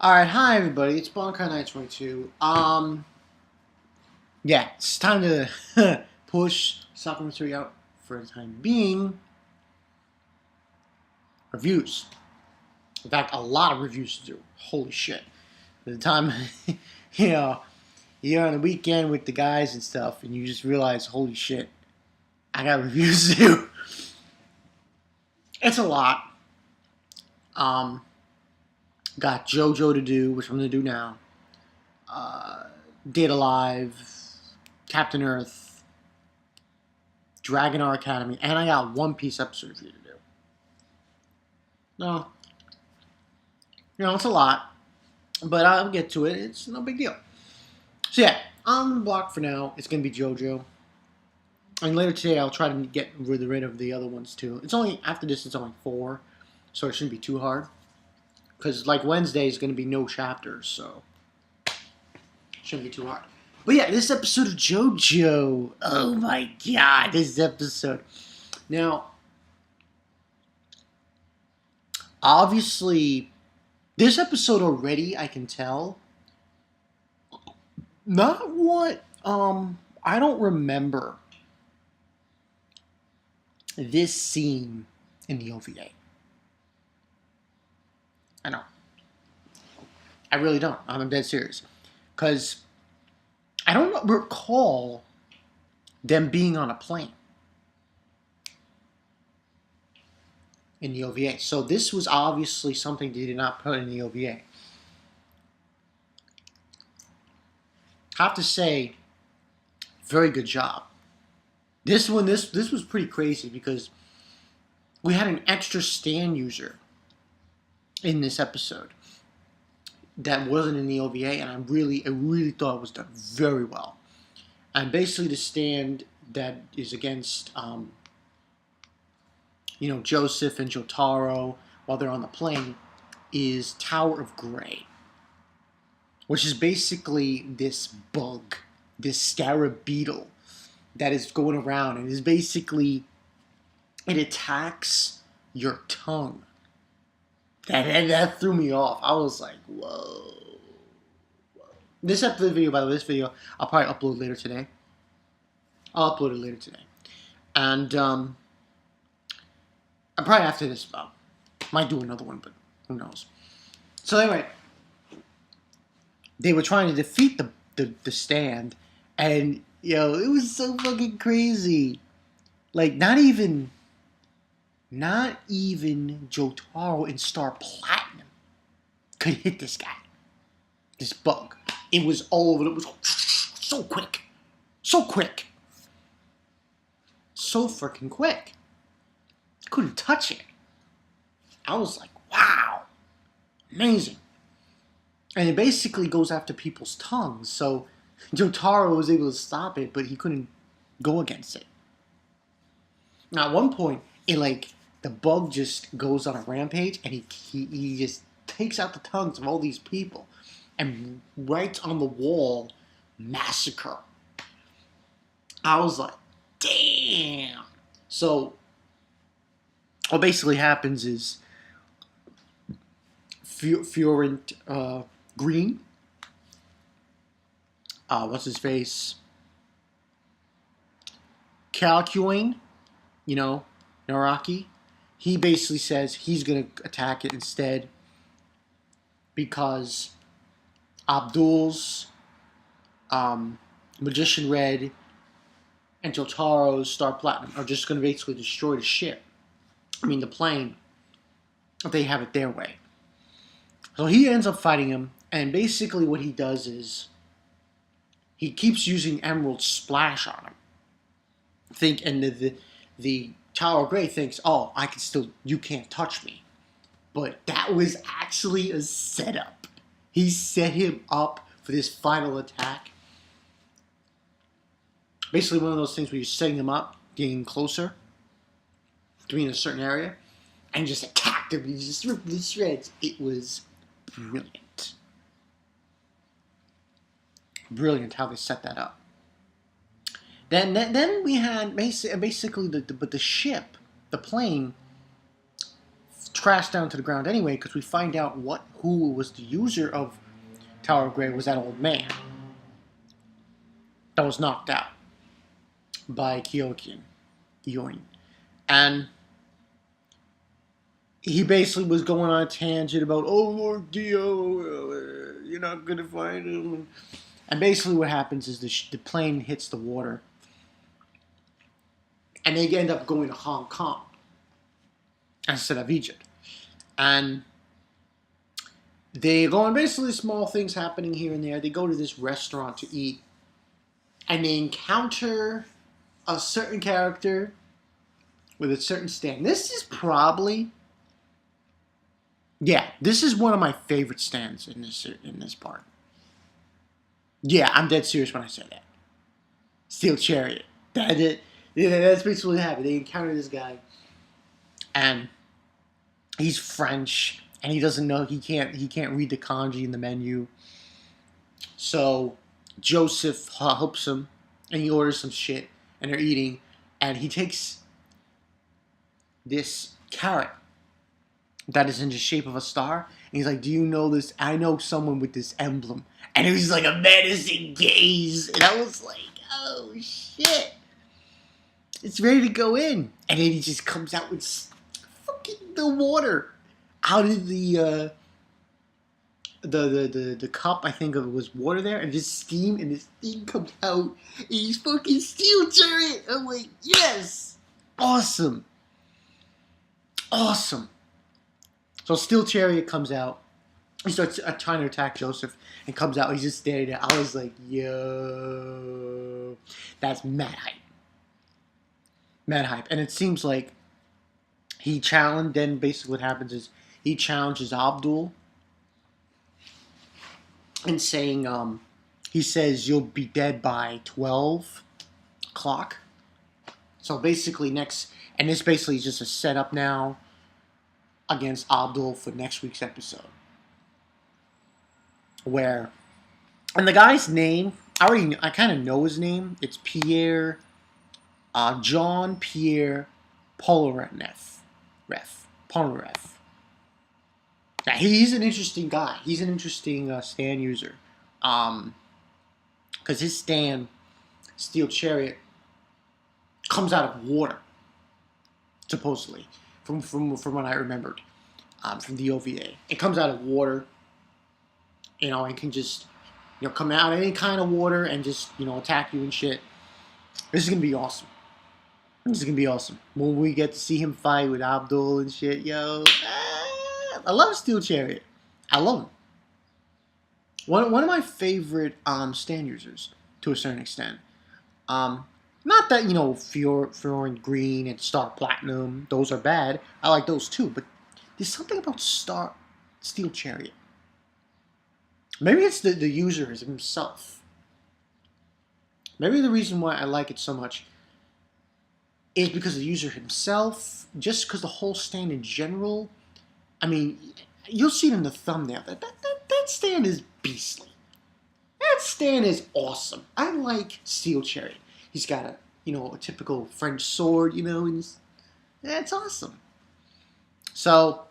Alright, hi everybody, it's Bonkai922. Yeah, it's time to push Soccer Material out for the time being. Reviews. In fact, a lot of reviews to do. Holy shit. By the time, you know, you're on the weekend with the guys and stuff, and you just realize, holy shit, I got reviews to do. It's a lot. Got JoJo to do, which I'm going to do now. Dead Alive, Captain Earth, Dragon R Academy, and I got One Piece episode for you to do. No, it's a lot, but I'll get to it. It's no big deal. So yeah, on the block for now, it's gonna be JoJo, and later today I'll try to get rid of the other ones too. It's only after this, it's only 4, so it shouldn't be too hard. Because like Wednesday is gonna be no chapters, so it shouldn't be too hard. But yeah, this episode of JoJo. Oh my god, this episode. Now, obviously, this episode already, I can tell, not what, I don't remember this scene in the OVA. I know. I really don't. I'm dead serious. Because I don't recall them being on a plane in the OVA. So this was obviously something they did not put in the OVA. I have to say, very good job. This one, this was pretty crazy because we had an extra stand user in this episode that wasn't in the OVA, and I really thought it was done very well. And basically, the stand that is against, Joseph and Jotaro while they're on the plane is Tower of Grey, which is basically this bug, this scarab beetle that is going around, and is basically, it attacks your tongue. That threw me off. I was like, whoa. This video, by the way, this video, I'll probably upload later today. I'll upload it later today. And, probably after this, might do another one, but who knows. So anyway, they were trying to defeat the stand, and, it was so fucking crazy. Like, not even Jotaro in Star Platinum could hit this guy. This bug. It was all over. It was so quick. So quick. So freaking quick. Couldn't touch it. I was like, wow. Amazing. And it basically goes after people's tongues. So Jotaro was able to stop it, but he couldn't go against it. Now, at one point, the bug just goes on a rampage, and he just takes out the tongues of all these people and writes on the wall, massacre. I was like, damn. So what basically happens is Furent Green, what's his face? Calcuane, Naraki. He basically says he's going to attack it instead because Abdul's Magician Red and Jotaro's Star Platinum are just going to basically destroy the ship. The plane, if they have it their way. So he ends up fighting him, and basically what he does is he keeps using Emerald Splash on him. And the Tower of Grey thinks, oh, you can't touch me. But that was actually a setup. He set him up for this final attack. Basically one of those things where you're setting him up, getting closer, doing a certain area, and just attacked him. He just ripped the shreds. It was brilliant. Brilliant how they set that up. Then we had basically the ship, the plane, trashed down to the ground anyway, because we find out who was the user of Tower of Grey was that old man that was knocked out by Yoin. And he basically was going on a tangent about, oh, Lord Dio, you're not going to find him. And basically what happens is the plane hits the water. And they end up going to Hong Kong instead of Egypt. And they go on basically small things happening here and there. They go to this restaurant to eat. And they encounter a certain character with a certain stand. This is probably... Yeah, this is one of my favorite stands in this part. Yeah, I'm dead serious when I say that. Steel Chariot. That's basically what happened. They encounter this guy, and he's French, and he doesn't know he can't read the kanji in the menu. So Joseph helps him, and he orders some shit, and they're eating, and he takes this carrot that is in the shape of a star. And he's like, do you know this? I know someone with this emblem. And it was like a menacing gaze. And I was like, oh, shit. It's ready to go in. And then he just comes out with fucking the water out of the cup. I think it was water there. And just steam. And this thing comes out. And he's fucking Steel Chariot. I'm like, yes. Awesome. Awesome. So Steel Chariot comes out. He starts trying to attack Joseph and comes out. He's just standing there. I was like, yo. That's mad hype. Mad hype. And it seems like he challenged. Then basically what happens is he challenges Abdul. And saying, he says, you'll be dead by 12 o'clock. So basically and this basically is just a setup now against Abdul for next week's episode. And the guy's name, I kind of know his name. It's Jean Pierre Polareff. Yeah, he's an interesting guy. He's an interesting stand user. Because his stand, Steel Chariot, comes out of water, supposedly. From what I remembered, from the OVA. It comes out of water, and can just, come out of any kind of water and just, attack you and shit. This is going to be awesome. When we get to see him fight with Abdul and shit, I love Steel Chariot. I love him. One of my favorite stand users, to a certain extent. Not that, Fiorin Green and Star Platinum, those are bad. I like those too, but there's something about Steel Chariot. Maybe it's the user himself. Maybe the reason why I like it so much is because of the user himself, just because the whole stand in general. I mean, you'll see it in the thumbnail. That stand is beastly. That stand is awesome. I like Steel Chariot. He's got a typical French sword, and that's awesome. So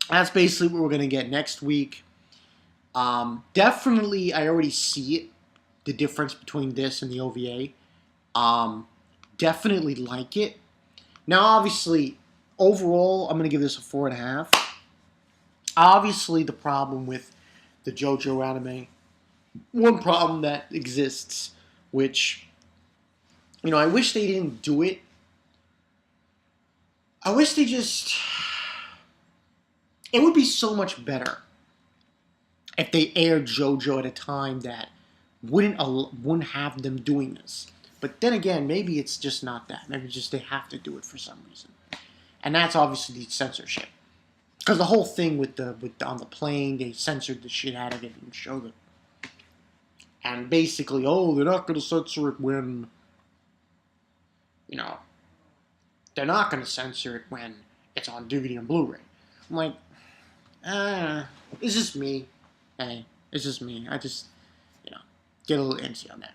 that's basically what we're going to get next week. Definitely, I already see it, the difference between this and the OVA. Definitely like it. Now, obviously, overall, I'm going to give this a 4.5. Obviously, the problem with the JoJo anime, one problem that exists, which, I wish they didn't do it. I wish they just... It would be so much better if they aired JoJo at a time that wouldn't have them doing this. But then again, maybe it's just not that. Maybe just they have to do it for some reason. And that's obviously censorship. Because the whole thing on the plane, they censored the shit out of it and showed it. And basically, they're not going to censor it when, they're not going to censor it when it's on DVD and Blu-ray. I'm like, it's just me. Hey, it's just me. I just, get a little antsy on that.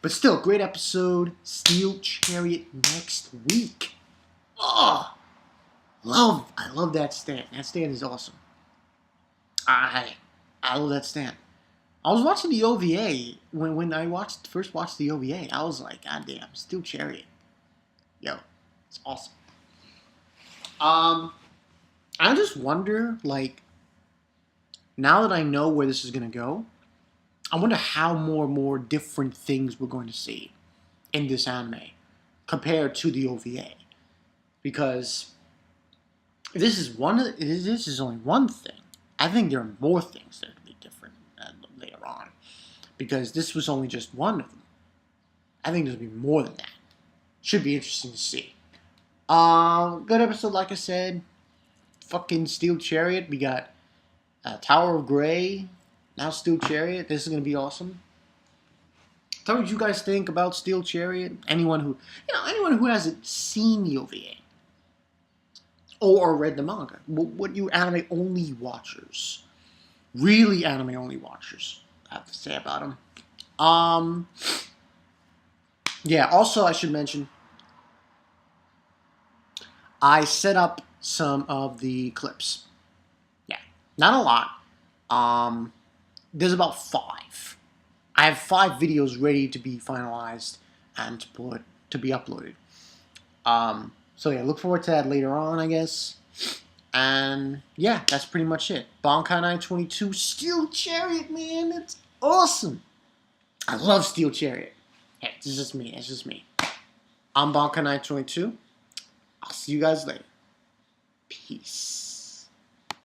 But still, great episode. Steel Chariot next week. Oh! I love that stand. That stand is awesome. I I love that stand. I was watching the OVA when I first watched the OVA. I was like, God damn, Steel Chariot, yo, it's awesome. Um, I just wonder, like, now that I know where this is gonna go, I wonder how more different things we're going to see in this anime compared to the OVA. Because if this is only one thing, I think there are more things that could be different later on. Because this was only just one of them. I think there's gonna be more than that. Should be interesting to see. Good episode, like I said. Fucking Steel Chariot. We got Tower of Grey. Now Steel Chariot. This is gonna be awesome. Tell me what you guys think about Steel Chariot. Anyone who hasn't seen the OVA or read the manga. What you anime only watchers, really anime only watchers, have to say about them. Yeah. Also, I should mention, I set up some of the clips. Yeah, not a lot. There's about 5. I have 5 videos ready to be finalized and to be uploaded. So yeah, look forward to that later on, I guess. And yeah, that's pretty much it. Bankai 922 Steel Chariot, man, it's awesome. I love Steel Chariot. Hey, it's just me. It's just me. I'm Bankai 922. I'll see you guys later. Peace.